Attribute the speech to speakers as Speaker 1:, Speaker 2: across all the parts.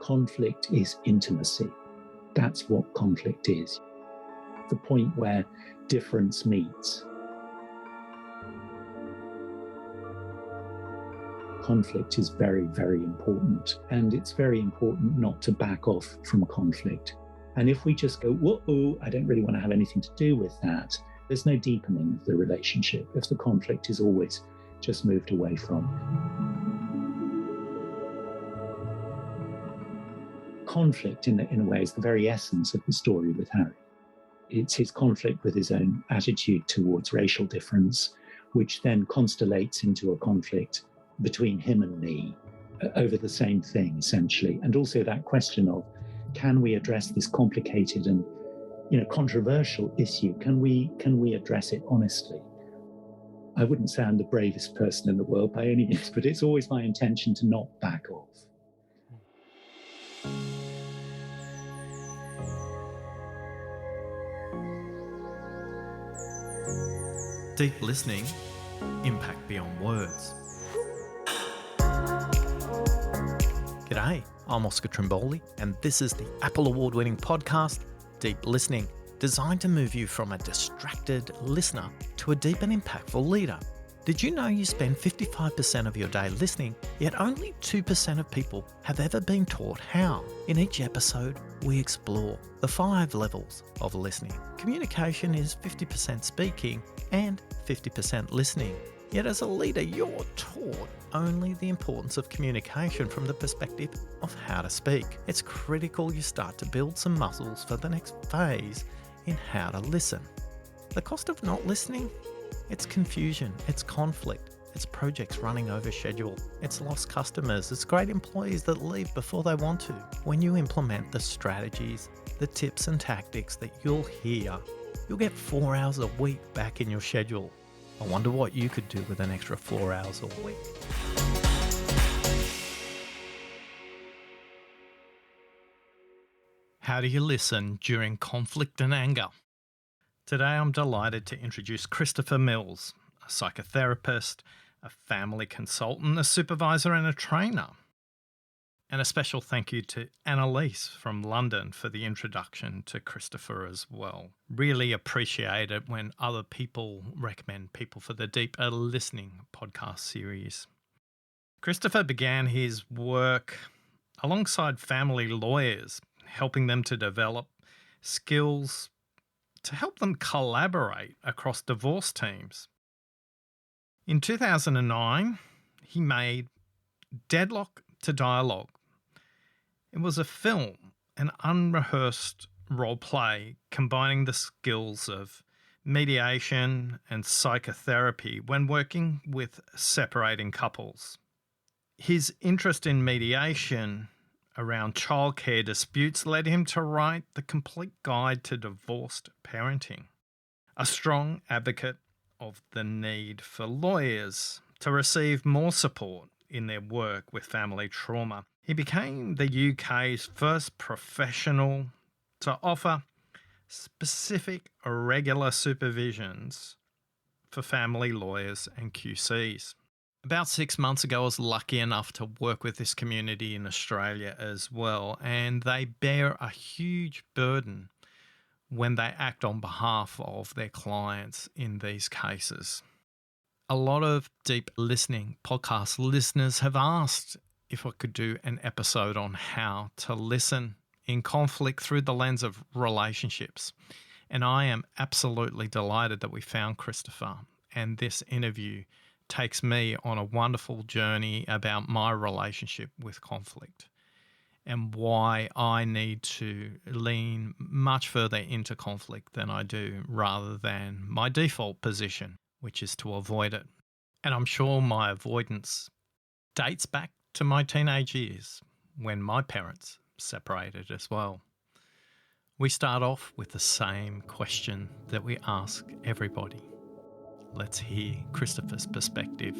Speaker 1: Conflict is intimacy. That's what conflict is. The point where difference meets. Conflict is very, very important. And it's very important not to back off from conflict. And if we just go, whoa, I don't really want to have anything to do with that, there's no deepening of the relationship if the conflict is always just moved away from. Conflict, in a way, is the very essence of the story with Harry. It's his conflict with his own attitude towards racial difference, which then constellates into a conflict between him and me over the same thing, essentially. And also that question of, can we address this complicated and controversial issue? Can we address it honestly? I wouldn't say I'm the bravest person in the world by any means, but it's always my intention to not back off.
Speaker 2: Deep listening, impact beyond words. G'day, I'm Oscar Trimboli, and this is the Apple Award-winning podcast, Deep Listening, designed to move you from a distracted listener to a deep and impactful leader. Did you know you spend 55% of your day listening, yet only 2% of people have ever been taught how? In each episode, we explore the 5 levels of listening. Communication is 50% speaking and 50% listening. Yet as a leader, you're taught only the importance of communication from the perspective of how to speak. It's critical you start to build some muscles for the next phase in how to listen. The cost of not listening? It's confusion, it's conflict, it's projects running over schedule, it's lost customers, it's great employees that leave before they want to. When you implement the strategies, the tips and tactics that you'll hear, you'll get 4 hours a week back in your schedule. I wonder what you could do with an extra 4 hours a week. How do you listen during conflict and anger? Today I'm delighted to introduce Christopher Mills, a psychotherapist, a family consultant, a supervisor and a trainer. And a special thank you to Annalise from London for the introduction to Christopher as well. Really appreciate it when other people recommend people for the Deeper Listening podcast series. Christopher began his work alongside family lawyers, helping them to develop skills to help them collaborate across divorce teams. In 2009, he made Deadlock to Dialogue. It was a film, an unrehearsed role play combining the skills of mediation and psychotherapy when working with separating couples. His interest in mediation around childcare disputes led him to write The Complete Guide to Divorced Parenting, a strong advocate of the need for lawyers to receive more support in their work with family trauma. He became the UK's first professional to offer specific regular supervisions for family lawyers and QCs. About 6 months ago, I was lucky enough to work with this community in Australia as well, and they bear a huge burden when they act on behalf of their clients in these cases. A lot of Deep Listening podcast listeners have asked if I could do an episode on how to listen in conflict through the lens of relationships. And I am absolutely delighted that we found Christopher, and this interview takes me on a wonderful journey about my relationship with conflict and why I need to lean much further into conflict than I do rather than my default position, which is to avoid it. And I'm sure my avoidance dates back to my teenage years when my parents separated as well. We start off with the same question that we ask everybody. Let's hear Christopher's perspective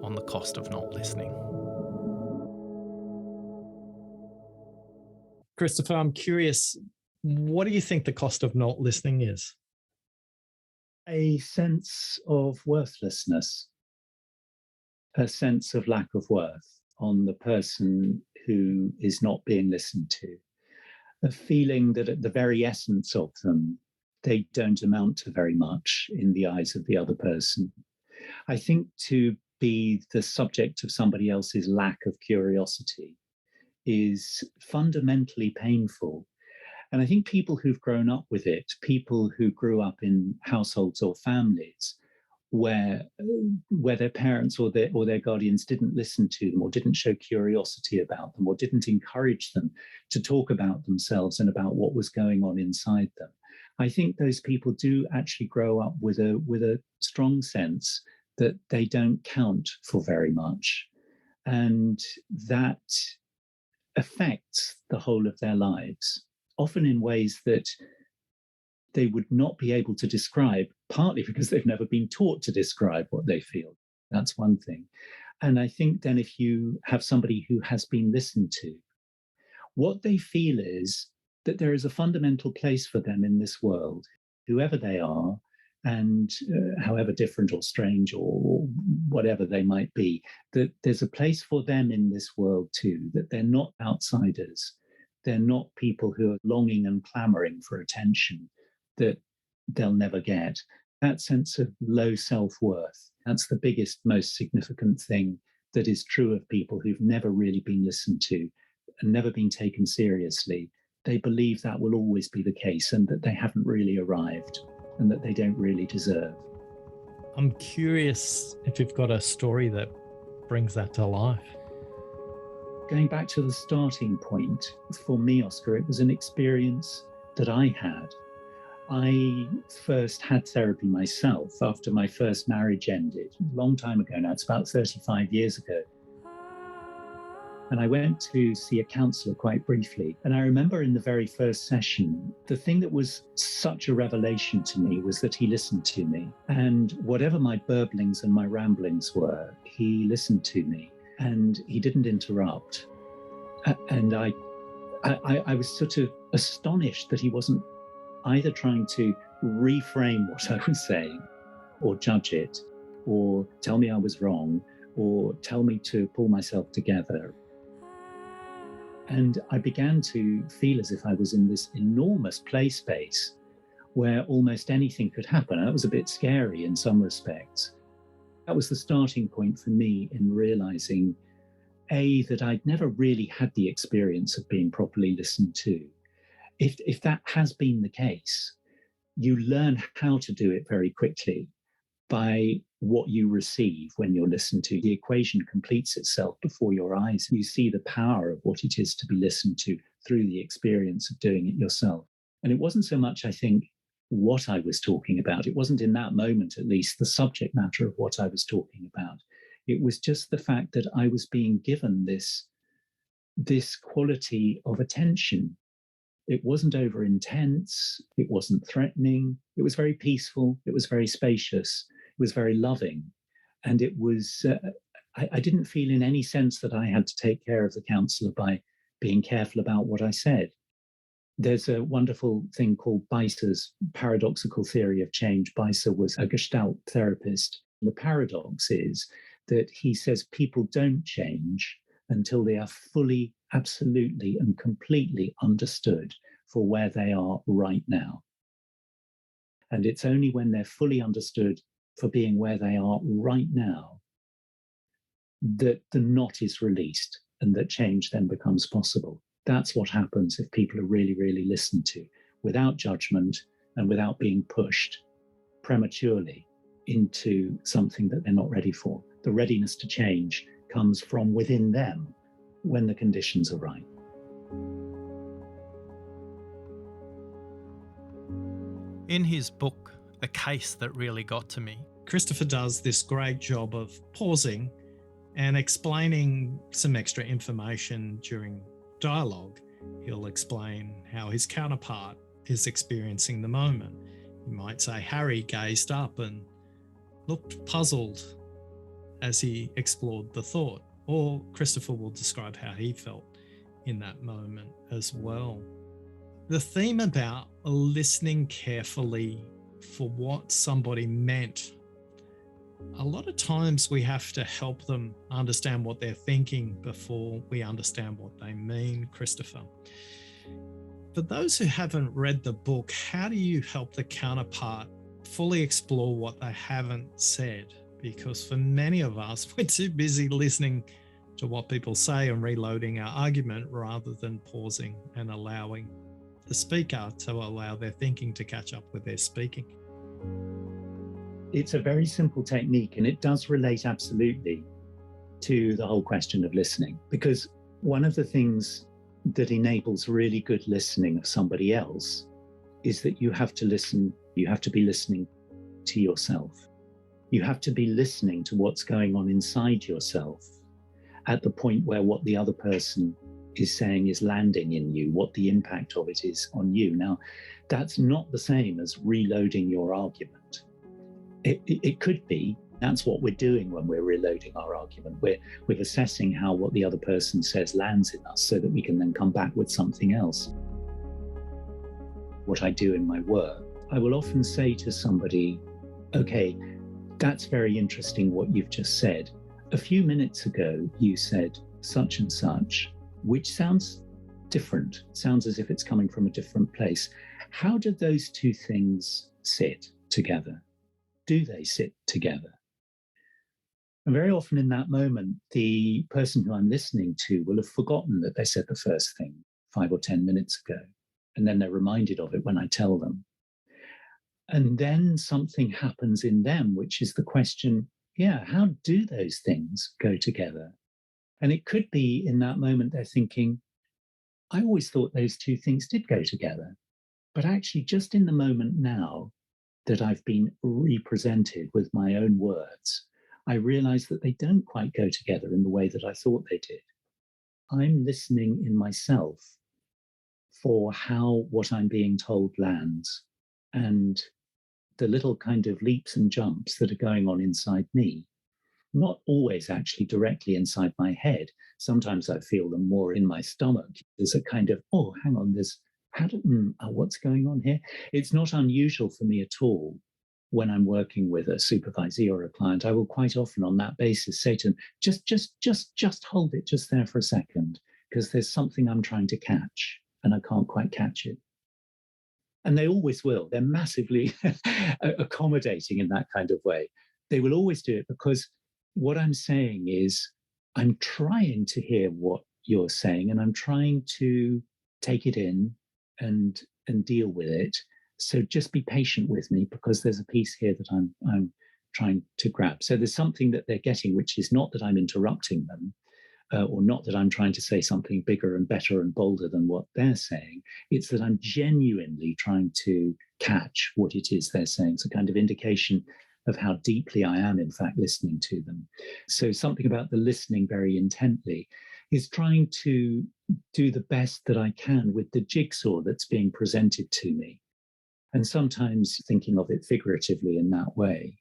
Speaker 2: on the cost of not listening. Christopher, I'm curious, what do you think the cost of not listening is?
Speaker 1: A sense of worthlessness, a sense of lack of worth on the person who is not being listened to, a feeling that at the very essence of them, they don't amount to very much in the eyes of the other person. I think to be the subject of somebody else's lack of curiosity is fundamentally painful. And I think people who've grown up with it, people who grew up in households or families where their parents or their guardians didn't listen to them or didn't show curiosity about them or didn't encourage them to talk about themselves and about what was going on inside them, I think those people do actually grow up with a strong sense that they don't count for very much. And that affects the whole of their lives, often in ways that they would not be able to describe, partly because they've never been taught to describe what they feel. That's one thing. And I think then if you have somebody who has been listened to, what they feel is that there is a fundamental place for them in this world, whoever they are, and however different or strange or whatever they might be, that there's a place for them in this world too, that they're not outsiders. They're not people who are longing and clamoring for attention that they'll never get. That sense of low self-worth, that's the biggest, most significant thing that is true of people who've never really been listened to and never been taken seriously. They believe that will always be the case and that they haven't really arrived and that they don't really deserve.
Speaker 2: I'm curious if you've got a story that brings that to life.
Speaker 1: Going back to the starting point, for me, Oscar, it was an experience that I had. I first had therapy myself after my first marriage ended, a long time ago now, it's about 35 years ago. And I went to see a counsellor quite briefly. And I remember in the very first session, the thing that was such a revelation to me was that he listened to me. And whatever my burblings and my ramblings were, he listened to me and he didn't interrupt. And I was sort of astonished that he wasn't either trying to reframe what I was saying or judge it or tell me I was wrong or tell me to pull myself together. And I began to feel as if I was in this enormous play space where almost anything could happen. And that was a bit scary in some respects. That was the starting point for me in realizing, A, that I'd never really had the experience of being properly listened to. If that has been the case, you learn how to do it very quickly by what you receive when you're listened to. The equation completes itself before your eyes. You see the power of what it is to be listened to through the experience of doing it yourself. And it wasn't so much, I think, what I was talking about. It wasn't in that moment, at least, the subject matter of what I was talking about. It was just the fact that I was being given this quality of attention. It wasn't over intense. It wasn't threatening. It was very peaceful. It was very spacious. It was very loving. And it was, I didn't feel in any sense that I had to take care of the counsellor by being careful about what I said. There's a wonderful thing called Beiser's paradoxical theory of change. Beiser was a Gestalt therapist. The paradox is that he says people don't change until they are fully, absolutely, and completely understood for where they are right now. And it's only when they're fully understood for being where they are right now that the knot is released and that change then becomes possible. That's what happens if people are really, really listened to without judgment and without being pushed prematurely into something that they're not ready for. The readiness to change comes from within them when the conditions are right.
Speaker 2: In his book, The Case That Really Got to Me, Christopher does this great job of pausing and explaining some extra information during dialogue. He'll explain how his counterpart is experiencing the moment. He might say Harry gazed up and looked puzzled as he explored the thought, or Christopher will describe how he felt in that moment as well. The theme about listening carefully for what somebody meant A lot of times we have to help them understand what they're thinking before we understand what they mean, Christopher. For those who haven't read the book, how do you help the counterpart fully explore what they haven't said? Because for many of us, we're too busy listening to what people say and reloading our argument rather than pausing and allowing the speaker to allow their thinking to catch up with their speaking.
Speaker 1: It's a very simple technique, and it does relate absolutely to the whole question of listening, because one of the things that enables really good listening of somebody else is that you have to listen. You have to be listening to yourself. You have to be listening to what's going on inside yourself at the point where what the other person is saying is landing in you, what the impact of it is on you. Now, that's not the same as reloading your argument. It could be. That's what we're doing when we're reloading our argument. We're assessing how what the other person says lands in us so that we can then come back with something else. What I do in my work, I will often say to somebody, okay, that's very interesting what you've just said. A few minutes ago, you said such and such, which sounds different, sounds as if it's coming from a different place. How do those two things sit together? Do they sit together? And very often in that moment, the person who I'm listening to will have forgotten that they said the first thing 5 or 10 minutes ago. And then they're reminded of it when I tell them. And then something happens in them, which is the question, how do those things go together? And it could be in that moment they're thinking, I always thought those two things did go together. But actually, just in the moment now that I've been represented with my own words, I realize that they don't quite go together in the way that I thought they did. I'm listening in myself for how what I'm being told lands and the little kind of leaps and jumps that are going on inside me. Not always actually directly inside my head. Sometimes I feel them more in my stomach. There's a kind of, oh, hang on, what's going on here? It's not unusual for me at all when I'm working with a supervisee or a client. I will quite often on that basis say to them, just hold it just there for a second, because there's something I'm trying to catch and I can't quite catch it. And they always will. They're massively accommodating in that kind of way. They will always do it because what I'm saying is I'm trying to hear what you're saying and I'm trying to take it in and deal with it. So just be patient with me because there's a piece here that I'm trying to grab. So there's something that they're getting, which is not that I'm interrupting them or not that I'm trying to say something bigger and better and bolder than what they're saying. It's that I'm genuinely trying to catch what it is they're saying. It's a kind of indication of how deeply I am, in fact, listening to them. So something about the listening very intently is trying to do the best that I can with the jigsaw that's being presented to me. And sometimes thinking of it figuratively in that way,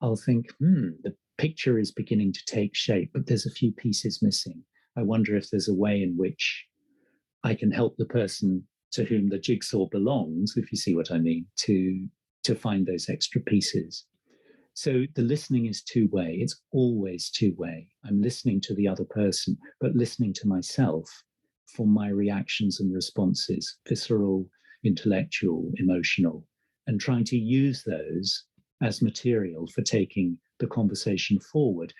Speaker 1: I'll think, the picture is beginning to take shape, but there's a few pieces missing. I wonder if there's a way in which I can help the person to whom the jigsaw belongs, if you see what I mean, to find those extra pieces. So the listening is two-way. It's always two-way. I'm listening to the other person, but listening to myself for my reactions and responses, visceral, intellectual, emotional, and trying to use those as material for taking the conversation forward,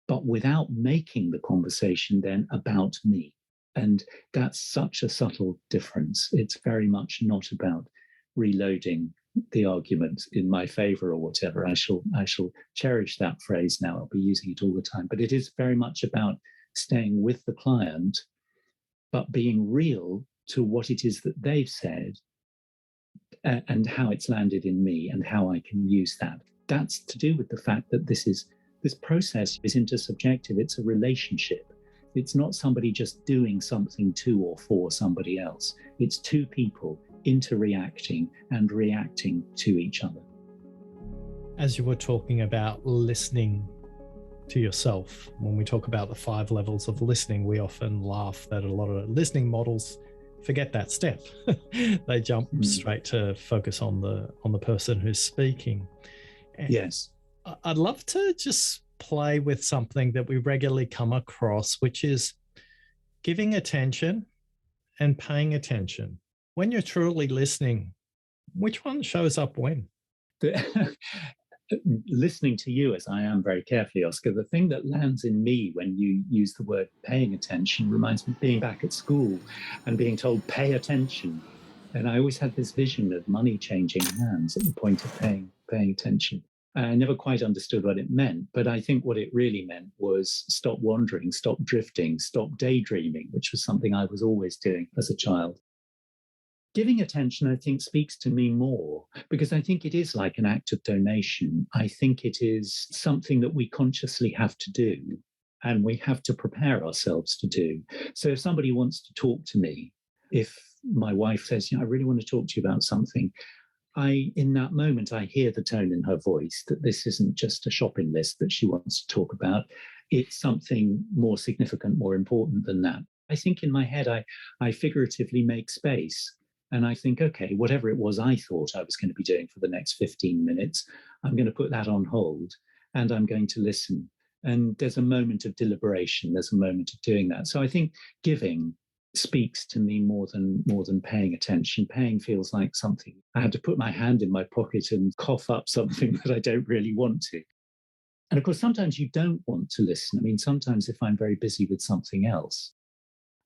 Speaker 1: but without making the conversation then about me. And that's such a subtle difference. It's very much not about reloading the argument in my favor or whatever. I shall cherish that phrase now. I'll be using it all the time. But it is very much about staying with the client, but being real to what it is that they've said and how it's landed in me and how I can use that. That's to do with the fact that this process is intersubjective. It's a relationship. It's not somebody just doing something to or for somebody else. It's two people interreacting and reacting to each other.
Speaker 2: As you were talking about listening to yourself, when we talk about the 5 levels of listening, we often laugh that a lot of listening models forget that step. They jump straight to focus on the person who's speaking. And
Speaker 1: yes.
Speaker 2: I'd love to just play with something that we regularly come across, which is giving attention and paying attention. When you're truly listening, which one shows up when?
Speaker 1: Listening to you as I am very carefully, Oscar, the thing that lands in me when you use the word paying attention reminds me of being back at school and being told, pay attention. And I always had this vision of money changing hands at the point of paying attention. I never quite understood what it meant, but I think what it really meant was stop wandering, stop drifting, stop daydreaming, which was something I was always doing as a child. Giving attention, I think, speaks to me more because I think it is like an act of donation. I think it is something that we consciously have to do and we have to prepare ourselves to do. So if somebody wants to talk to me, if my wife says, I really want to talk to you about something, in that moment, I hear the tone in her voice that this isn't just a shopping list that she wants to talk about. It's something more significant, more important than that. I think in my head, I figuratively make space. And I think, okay, whatever it was I thought I was going to be doing for the next 15 minutes, I'm going to put that on hold and I'm going to listen. And there's a moment of deliberation. There's a moment of doing that. So I think giving speaks to me more than paying attention. Paying feels like something I had to put my hand in my pocket and cough up something that I don't really want to. And of course, sometimes you don't want to listen. I mean, sometimes if I'm very busy with something else,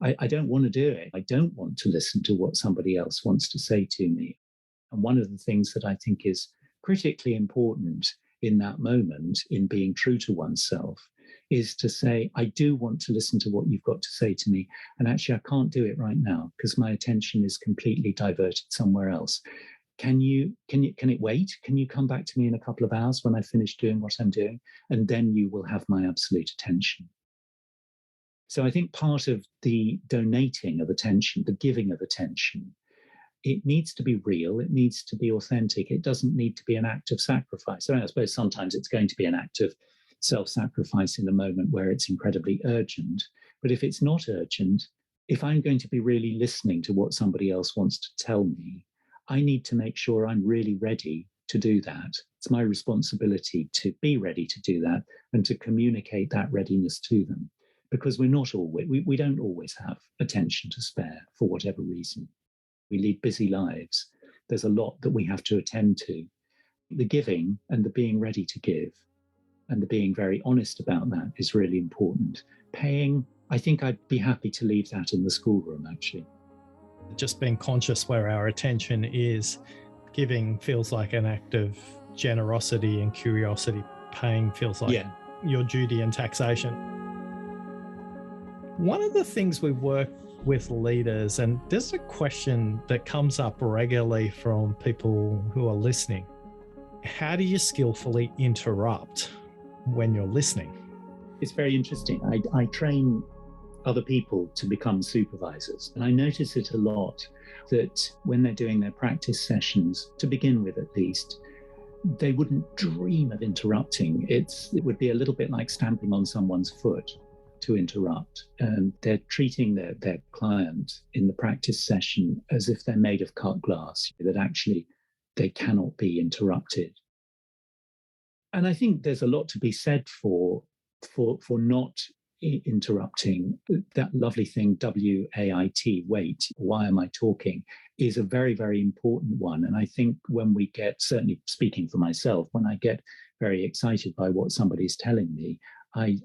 Speaker 1: I don't want to do it. I don't want to listen to what somebody else wants to say to me. And one of the things that I think is critically important in that moment, in being true to oneself, is to say, I do want to listen to what you've got to say to me. And actually, I can't do it right now because my attention is completely diverted somewhere else. Can it wait? Can you come back to me in a couple of hours when I finish doing what I'm doing? And then you will have my absolute attention. So I think part of the donating of attention, the giving of attention, it needs to be real. It needs to be authentic. It doesn't need to be an act of sacrifice. So I suppose sometimes it's going to be an act of self-sacrifice in a moment where it's incredibly urgent. But if it's not urgent, if I'm going to be really listening to what somebody else wants to tell me, I need to make sure I'm really ready to do that. It's my responsibility to be ready to do that and to communicate that readiness to them. Because we don't always have attention to spare for whatever reason. We lead busy lives. There's a lot that we have to attend to. The giving and the being ready to give and the being very honest about that is really important. Paying, I think I'd be happy to leave that in the schoolroom, actually.
Speaker 2: Just being conscious where our attention is. Giving feels like an act of generosity and curiosity. Paying feels like your duty and taxation. One of the things we work with leaders, and there's a question that comes up regularly from people who are listening. How do you skillfully interrupt when you're listening?
Speaker 1: It's very interesting. I train other people to become supervisors. And I notice it a lot that when they're doing their practice sessions, to begin with at least, they wouldn't dream of interrupting. It would be a little bit like stamping on someone's foot to interrupt. And they're treating their client in the practice session as if they're made of cut glass, that actually they cannot be interrupted. And I think there's a lot to be said for not interrupting. That lovely thing, WAIT, wait, why am I talking, is a very, very important one. And I think when we get, certainly speaking for myself, when I get very excited by what somebody's telling me, I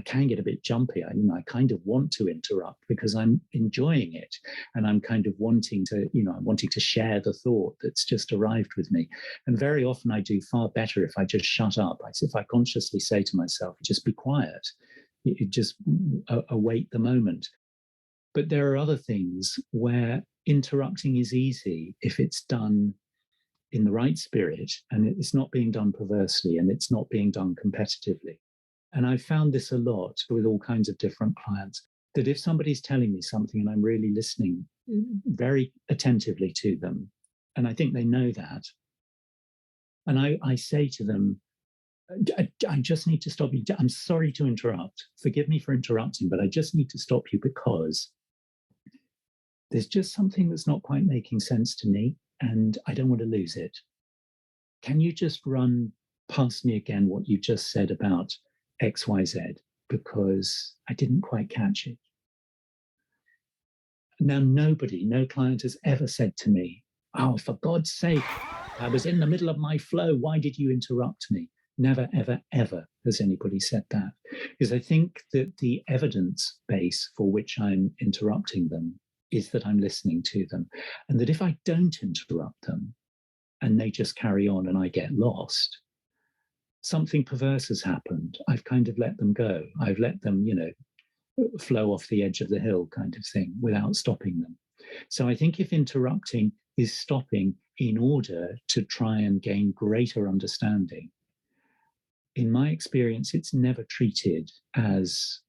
Speaker 1: can get a bit jumpy. I kind of want to interrupt because I'm enjoying it. And I'm kind of wanting to share the thought that's just arrived with me. And very often I do far better if I just shut up. If I consciously say to myself, just be quiet, just await the moment. But there are other things where interrupting is easy if it's done in the right spirit and it's not being done perversely and it's not being done competitively. And I've found this a lot with all kinds of different clients, that if somebody's telling me something and I'm really listening very attentively to them, and I think they know that, and I say to them, I just need to stop you. I'm sorry to interrupt. Forgive me for interrupting, but I just need to stop you because there's just something that's not quite making sense to me and I don't want to lose it. Can you just run pass me again what you just said about XYZ, because I didn't quite catch it. Now, no client has ever said to me, oh, for God's sake, I was in the middle of my flow. Why did you interrupt me? Never, ever, ever has anybody said that. Because I think that the evidence base for which I'm interrupting them is that I'm listening to them. And that if I don't interrupt them and they just carry on and I get lost, something perverse has happened. I've kind of let them go. I've let them, flow off the edge of the hill kind of thing without stopping them. So I think if interrupting is stopping in order to try and gain greater understanding, in my experience, it's never treated as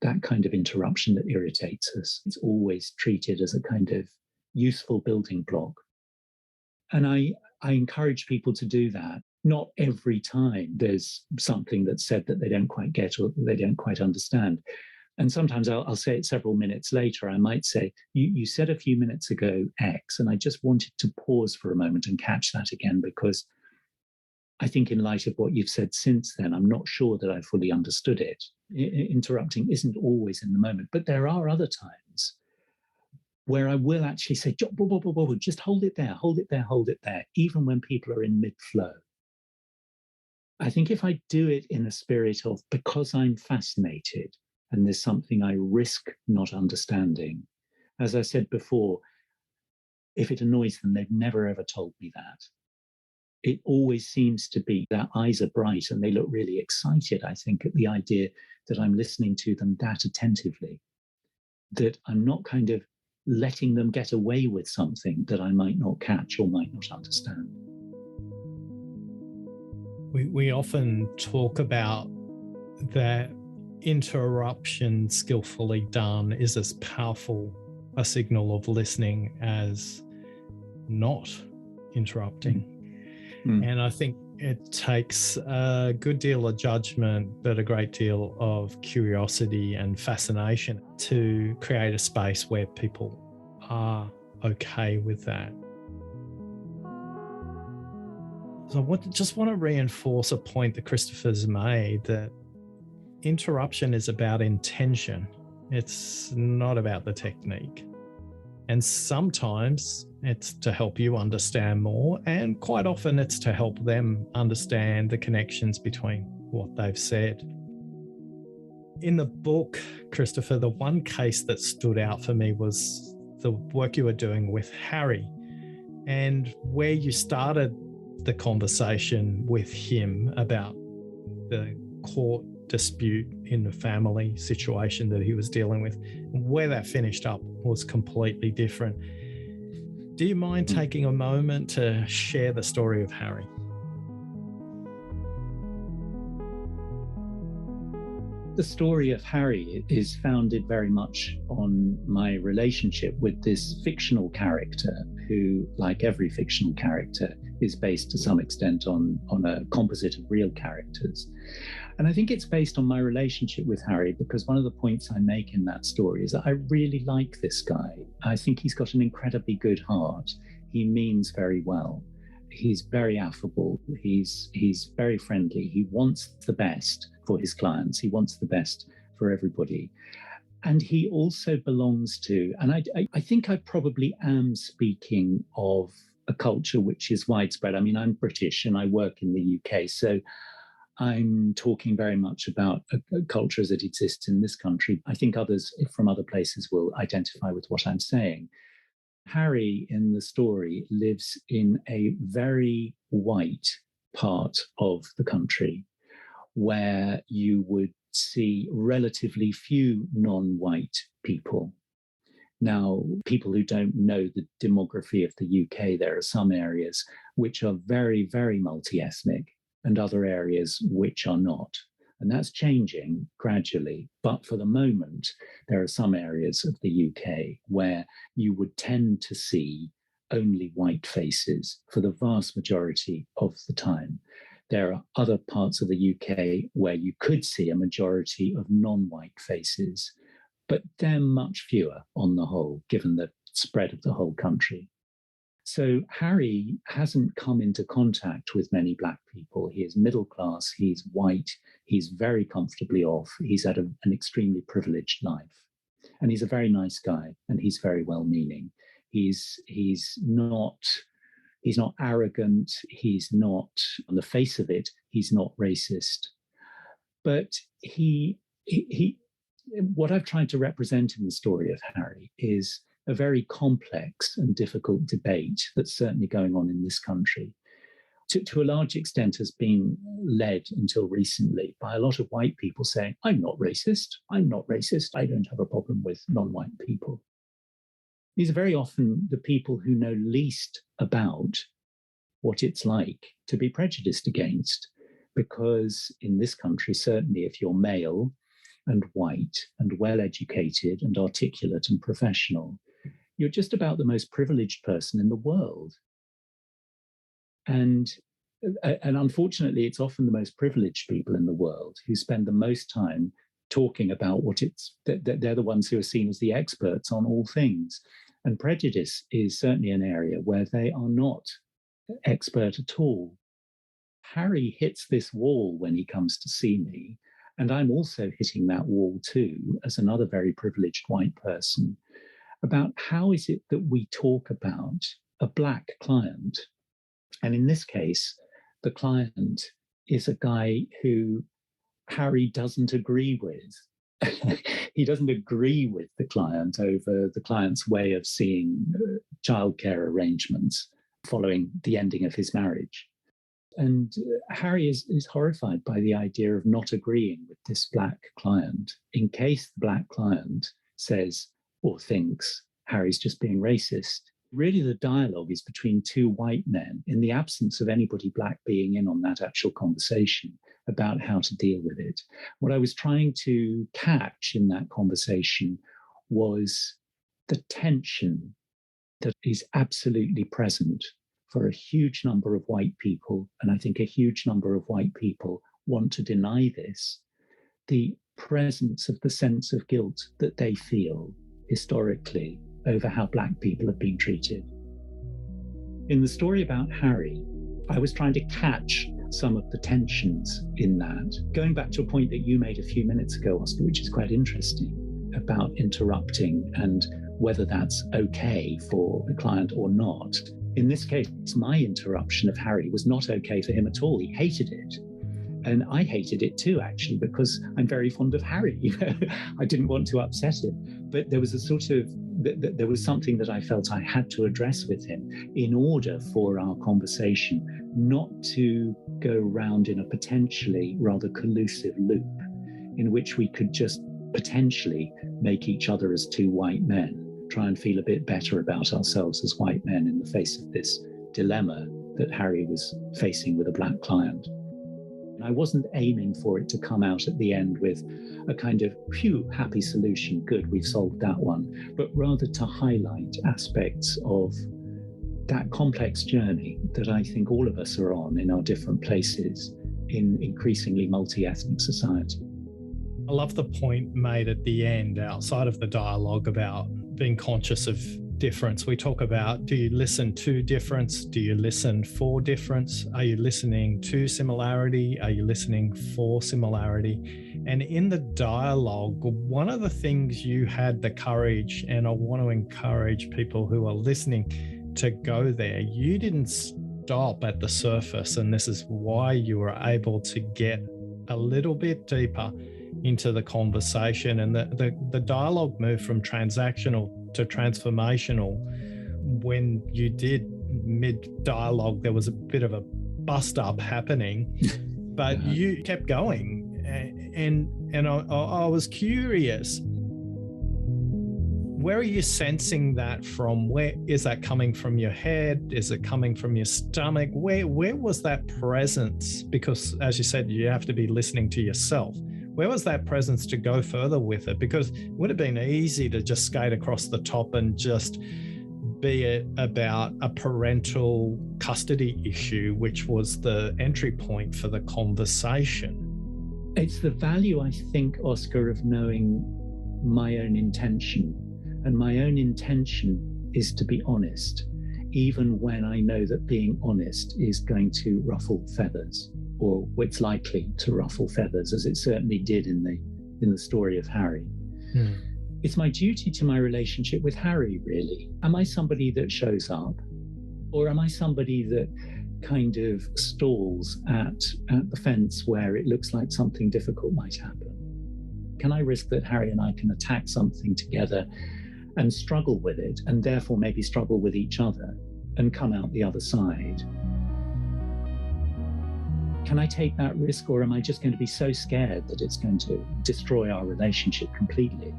Speaker 1: that kind of interruption that irritates us. It's always treated as a kind of useful building block. And I encourage people to do that. Not every time there's something that's said that they don't quite get or they don't quite understand. And sometimes I'll say it several minutes later. I might say, you said a few minutes ago X, and I just wanted to pause for a moment and catch that again, because I think in light of what you've said since then, I'm not sure that I fully understood it. Interrupting isn't always in the moment, but there are other times where I will actually say, just hold it there, hold it there, hold it there, even when people are in mid-flow. I think if I do it in a spirit of, because I'm fascinated and there's something I risk not understanding, as I said before, if it annoys them, they've never ever told me that. It always seems to be their eyes are bright and they look really excited, I think, at the idea that I'm listening to them that attentively, that I'm not kind of letting them get away with something that I might not catch or might not understand.
Speaker 2: We often talk about that interruption skillfully done is as powerful a signal of listening as not interrupting. And I think it takes a good deal of judgment, but a great deal of curiosity and fascination to create a space where people are okay with that. So I just want to reinforce a point that Christopher's made, that interruption is about intention. It's not about the technique. And sometimes it's to help you understand more, and quite often it's to help them understand the connections between what they've said. In the book, Christopher, the one case that stood out for me was the work you were doing with Harry, and where you started the conversation with him about the court dispute in the family situation that he was dealing with. Where that finished up was completely different. Do you mind taking a moment to share the story of Harry?
Speaker 1: The story of Harry is founded very much on my relationship with this fictional character who, like every fictional character, is based to some extent on a composite of real characters. And I think it's based on my relationship with Harry, because one of the points I make in that story is that I really like this guy. I think he's got an incredibly good heart. He means very well. He's very affable. He's very friendly. He wants the best for his clients. He wants the best for everybody. And he also belongs to, and I think I probably am speaking of a culture which is widespread. I mean, I'm British and I work in the UK, so I'm talking very much about a culture as it exists in this country. I think others from other places will identify with what I'm saying. Harry in the story lives in a very white part of the country where you would see relatively few non-white people. Now, people who don't know the demography of the UK, there are some areas which are very, very multi-ethnic and other areas which are not. And that's changing gradually. But for the moment, there are some areas of the UK where you would tend to see only white faces for the vast majority of the time. There are other parts of the UK where you could see a majority of non-white faces, but they're much fewer on the whole, given the spread of the whole country. So Harry hasn't come into contact with many Black people. He is middle class, he's white, he's very comfortably off, he's had an extremely privileged life. And he's a very nice guy, and he's very well-meaning. He's not arrogant, he's not, on the face of it, he's not racist. But what I've tried to represent in the story of Harry is a very complex and difficult debate that's certainly going on in this country. To a large extent has been led until recently by a lot of white people saying, I'm not racist, I don't have a problem with non-white people. These are very often the people who know least about what it's like to be prejudiced against, because in this country, certainly if you're male and white and well-educated and articulate and professional, you're just about the most privileged person in the world. And unfortunately, it's often the most privileged people in the world who spend the most time talking about they're the ones who are seen as the experts on all things. And prejudice is certainly an area where they are not expert at all. Harry hits this wall when he comes to see me, and I'm also hitting that wall too, as another very privileged white person, about how is it that we talk about a Black client. And in this case, the client is a guy who Harry doesn't agree with. He doesn't agree with the client over the client's way of seeing childcare arrangements following the ending of his marriage. And Harry is horrified by the idea of not agreeing with this Black client in case the Black client says or thinks Harry's just being racist. Really, the dialogue is between two white men in the absence of anybody Black being in on that actual conversation about how to deal with it. What I was trying to catch in that conversation was the tension that is absolutely present for a huge number of white people, and I think a huge number of white people want to deny this, the presence of the sense of guilt that they feel historically over how Black people have been treated. In the story about Harry, I was trying to catch some of the tensions in that. Going back to a point that you made a few minutes ago, Oscar, which is quite interesting, about interrupting and whether that's okay for the client or not. In this case, my interruption of Harry was not okay for him at all. He hated it. And I hated it too, actually, because I'm very fond of Harry. I didn't want to upset him. But there was there was something that I felt I had to address with him in order for our conversation not to go round in a potentially rather collusive loop in which we could just potentially make each other as two white men, try and feel a bit better about ourselves as white men in the face of this dilemma that Harry was facing with a Black client. I wasn't aiming for it to come out at the end with a kind of, phew, happy solution, good, we've solved that one, but rather to highlight aspects of that complex journey that I think all of us are on in our different places in increasingly multi-ethnic society.
Speaker 2: I love the point made at the end, outside of the dialogue, about being conscious of difference. We talk about, do you listen to difference? Do you listen for difference? Are you listening to similarity? Are you listening for similarity? And in the dialogue, one of the things you had the courage, and I want to encourage people who are listening to go there, you didn't stop at the surface. And this is why you were able to get a little bit deeper into the conversation. And the dialogue moved from transactional to transformational. When you did mid-dialogue, there was a bit of a bust-up happening, but you kept going. And I was curious, where are you sensing that from? Where is that coming from? Your head? Is it coming from your stomach? Where was that presence? Because as you said, you have to be listening to yourself. Where was that presence to go further with it? Because it would have been easy to just skate across the top and just be about a parental custody issue, which was the entry point for the conversation.
Speaker 1: It's the value, I think, Oscar, of knowing my own intention. And my own intention is to be honest. even when I know that being honest is going to ruffle feathers, or it's likely to ruffle feathers, as it certainly did in the story of Harry. It's my duty to my relationship with Harry, really. Am I somebody that shows up, or am I somebody that kind of stalls at the fence where it looks like something difficult might happen? Can I risk that Harry and I can attack something together and struggle with it, and therefore maybe struggle with each other and come out the other side? Can I take that risk, or am I just going to be so scared that it's going to destroy our relationship completely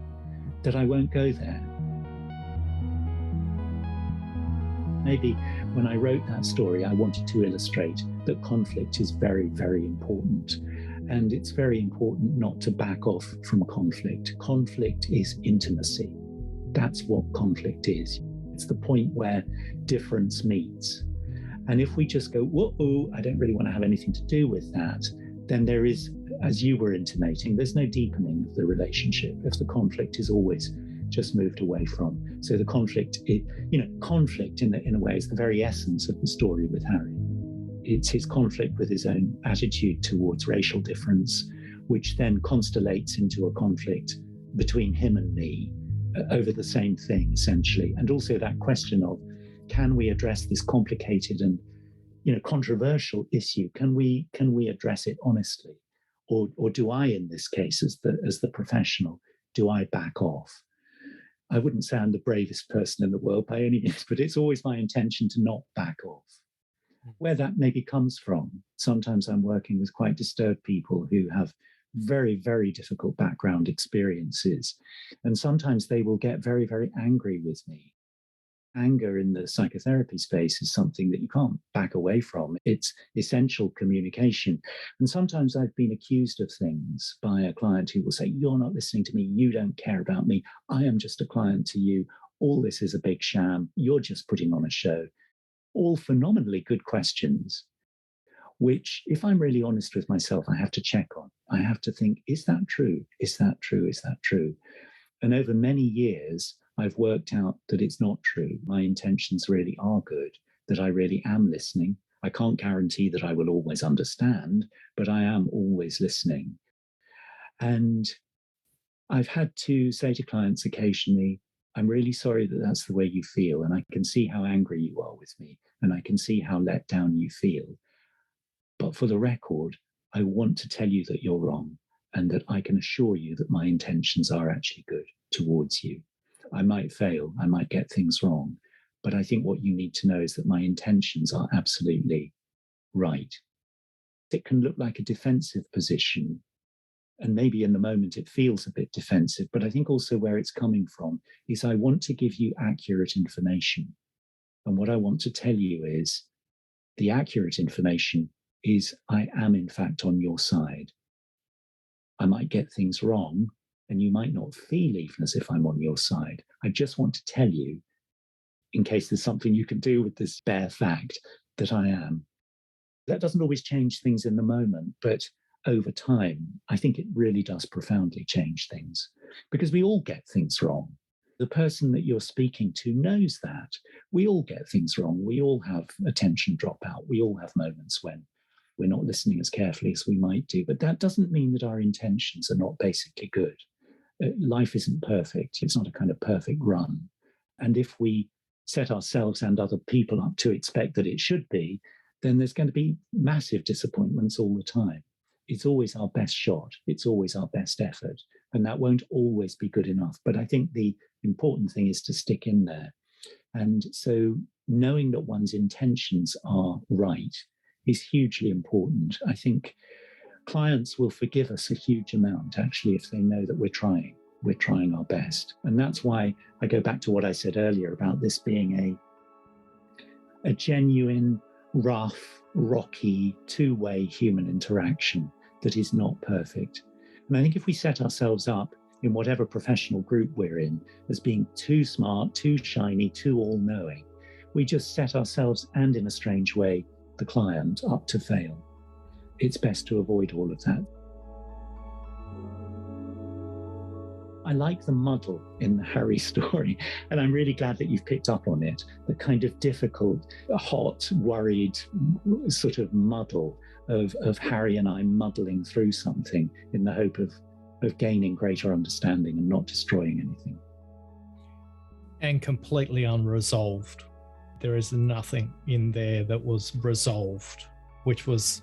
Speaker 1: that I won't go there? Maybe when I wrote that story, I wanted to illustrate that conflict is very, very important. And it's very important not to back off from conflict. Conflict is intimacy. That's what conflict is. It's the point where difference meets. And if we just go, whoa, I don't really want to have anything to do with that, then there is, as you were intimating, there's no deepening of the relationship if the conflict is always just moved away from. So the conflict, conflict in a way is the very essence of the story with Harry. It's his conflict with his own attitude towards racial difference, which then constellates into a conflict between him and me over the same thing, essentially. And also that question of, can we address this complicated and controversial issue? Can we address it honestly? Or do I, in this case, as the professional, do I back off? I wouldn't say I'm the bravest person in the world by any means, but it's always my intention to not back off. Where that maybe comes from, sometimes I'm working with quite disturbed people who have very, very difficult background experiences. And sometimes they will get very, very angry with me. Anger in the psychotherapy space is something that you can't back away from. It's essential communication. And sometimes I've been accused of things by a client who will say, you're not listening to me. You don't care about me. I am just a client to you. All this is a big sham. You're just putting on a show. All phenomenally good questions, which, if I'm really honest with myself, I have to check on. I have to think, is that true? Is that true? Is that true? And over many years, I've worked out that it's not true. My intentions really are good, that I really am listening. I can't guarantee that I will always understand, but I am always listening. And I've had to say to clients occasionally, I'm really sorry that that's the way you feel. And I can see how angry you are with me. And I can see how let down you feel. But for the record, I want to tell you that you're wrong, and that I can assure you that my intentions are actually good towards you. I might fail, I might get things wrong, but I think what you need to know is that my intentions are absolutely right. It can look like a defensive position, and maybe in the moment it feels a bit defensive, but I think also where it's coming from is I want to give you accurate information. And what I want to tell you is the accurate information is I am in fact on your side. I might get things wrong, and you might not feel even as if I'm on your side. I just want to tell you, in case there's something you can do with this bare fact, that I am. That doesn't always change things in the moment, but over time, I think it really does profoundly change things, because we all get things wrong. The person that you're speaking to knows that. We all get things wrong. We all have attention dropout. We all have moments when we're not listening as carefully as we might do. But that doesn't mean that our intentions are not basically good. Life isn't perfect. It's not a kind of perfect run. And if we set ourselves and other people up to expect that it should be, then there's going to be massive disappointments all the time. It's always our best shot. It's always our best effort. And that won't always be good enough. But I think the important thing is to stick in there. And so knowing that one's intentions are right is hugely important. I think clients will forgive us a huge amount, actually, if they know that we're trying our best. And that's why I go back to what I said earlier about this being a genuine, rough, rocky, two-way human interaction that is not perfect. And I think if we set ourselves up in whatever professional group we're in as being too smart, too shiny, too all-knowing, we just set ourselves, and in a strange way, the client, up to fail. It's best to avoid all of that. I like the muddle in the Harry story, and I'm really glad that you've picked up on it. The kind of difficult, hot, worried sort of muddle of Harry and I muddling through something in the hope of gaining greater understanding and not destroying anything.
Speaker 3: And completely unresolved. There is nothing in there that was resolved, which was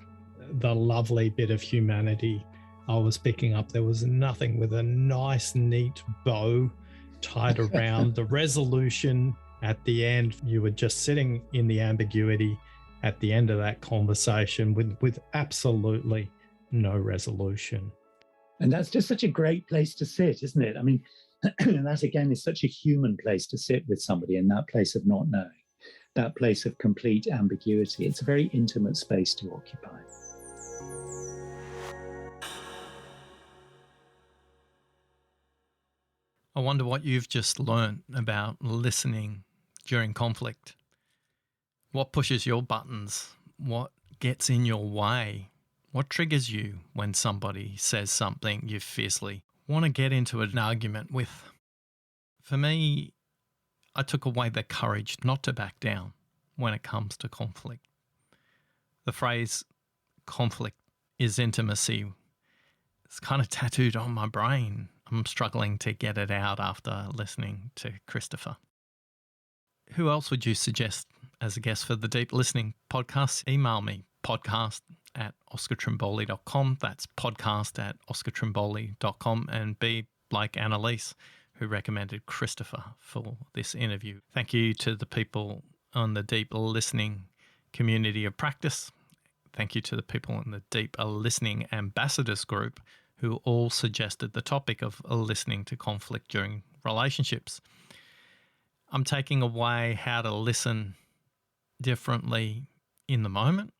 Speaker 3: the lovely bit of humanity I was picking up. There was nothing with a nice, neat bow tied around the resolution at the end. You were just sitting in the ambiguity at the end of that conversation with absolutely no resolution.
Speaker 1: And that's just such a great place to sit, isn't it? I mean, that again is such a human place to sit with somebody, in that place of not knowing, that place of complete ambiguity. It's a very intimate space to occupy.
Speaker 2: I wonder what you've just learned about listening during conflict. What pushes your buttons? What gets in your way? What triggers you when somebody says something you fiercely want to get into an argument with? For me, I took away the courage not to back down when it comes to conflict. The phrase conflict is intimacy. It's kind of tattooed on my brain. I'm struggling to get it out after listening to Christopher. Who else would you suggest as a guest for the Deep Listening podcast? Email me, podcast@oscartrimboli.com. That's podcast@oscartrimboli.com, and be like Annalise, who recommended Christopher for this interview. Thank you to the people on the Deep Listening community of practice. Thank you to the people in the Deep Listening Ambassadors group who all suggested the topic of listening to conflict during relationships. I'm taking away how to listen differently in the moment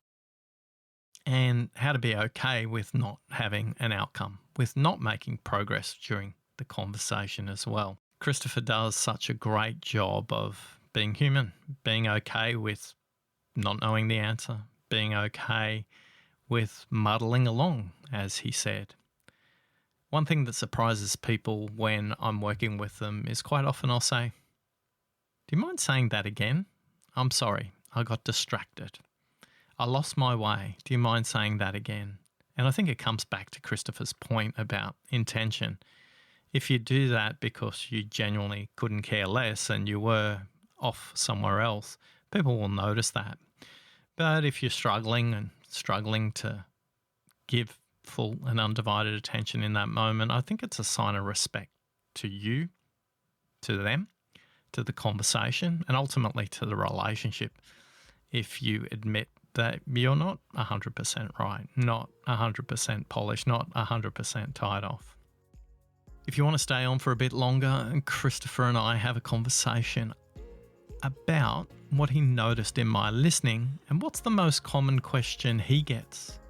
Speaker 2: and how to be okay with not having an outcome, with not making progress during the conversation as well. Christopher does such a great job of being human, being okay with not knowing the answer, being okay with muddling along, as he said. One thing that surprises people when I'm working with them is quite often I'll say, "Do you mind saying that again? I'm sorry, I got distracted. I lost my way. Do you mind saying that again?" And I think it comes back to Christopher's point about intention. If you do that because you genuinely couldn't care less and you were off somewhere else, people will notice that. But if you're struggling to give full and undivided attention in that moment, I think it's a sign of respect to you, to them, to the conversation, and ultimately to the relationship. If you admit that you're not 100% right, not 100% polished, not 100% tied off. If you want to stay on for a bit longer, Christopher and I have a conversation about what he noticed in my listening and what's the most common question he gets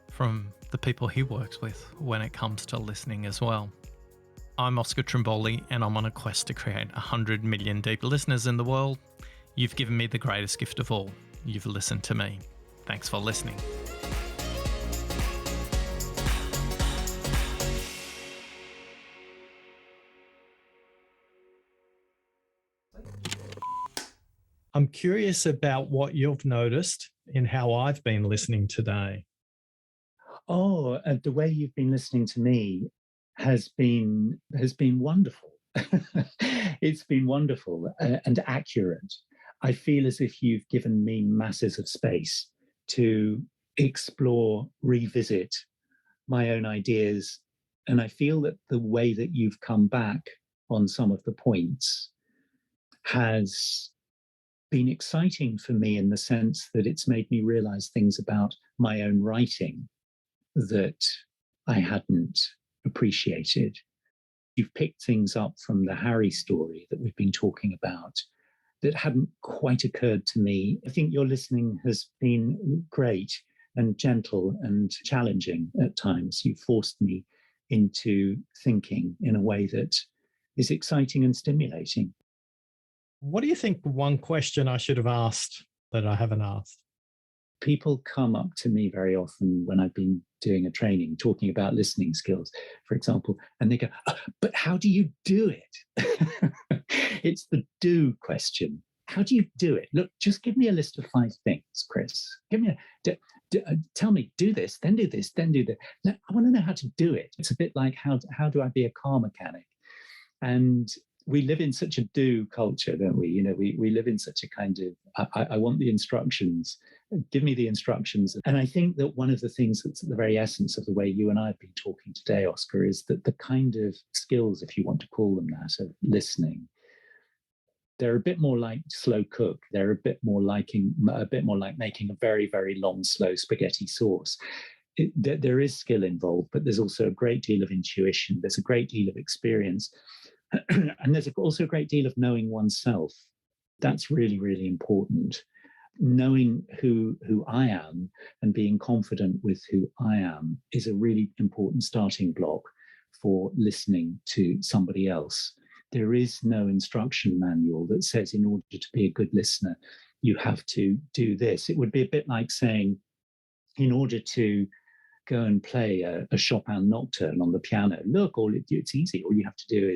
Speaker 2: from the people he works with when it comes to listening as well. I'm Oscar Trimboli, and I'm on a quest to create 100 million deep listeners in the world. You've given me the greatest gift of all. You've listened to me. Thanks for listening.
Speaker 3: I'm curious about what you've noticed in how I've been listening today.
Speaker 1: Oh, the way you've been listening to me has been wonderful. It's been wonderful and accurate. I feel as if you've given me masses of space to explore, revisit my own ideas. And I feel that the way that you've come back on some of the points has been exciting for me in the sense that it's made me realize things about my own writing that I hadn't appreciated. You've picked things up from the Harry story that we've been talking about that hadn't quite occurred to me. I think your listening has been great and gentle and challenging at times. You forced me into thinking in a way that is exciting and stimulating.
Speaker 3: What do you think one question I should have asked that I haven't asked?
Speaker 1: people come up to me very often when I've been doing a training, talking about listening skills, for example, and they go, but how do you do it? It's the do question. How do you do it? Look, just give me a list of 5 things, Chris. Give me tell me, do this, then do this, then do that. No, I want to know how to do it. It's a bit like how do I be a car mechanic? And we live in such a do culture, don't we? We live in such a kind of, I want the instructions, give me the instructions. And I think that one of the things that's at the very essence of the way you and I have been talking today, Oscar, is that the kind of skills, if you want to call them that, of listening, they're a bit more like slow cook. They're a bit more like making a very, very long, slow spaghetti sauce. There is skill involved, but there's also a great deal of intuition. There's a great deal of experience. And there's also a great deal of knowing oneself. That's really, really important. Knowing who I am and being confident with who I am is a really important starting block for listening to somebody else. There is no instruction manual that says in order to be a good listener, you have to do this. It would be a bit like saying, in order to go and play a Chopin nocturne on the piano, look, it's easy. All you have to do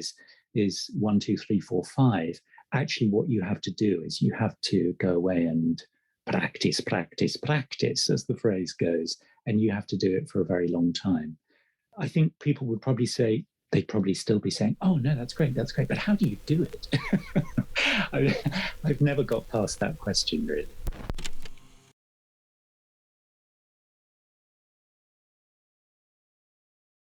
Speaker 1: is 1, 2, 3, 4, 5. Actually, what you have to do is you have to go away and practice, as the phrase goes, and you have to do it for a very long time. I think people would probably say, they'd probably still be saying, oh, no, that's great, but how do you do it? I've never got past that question, really.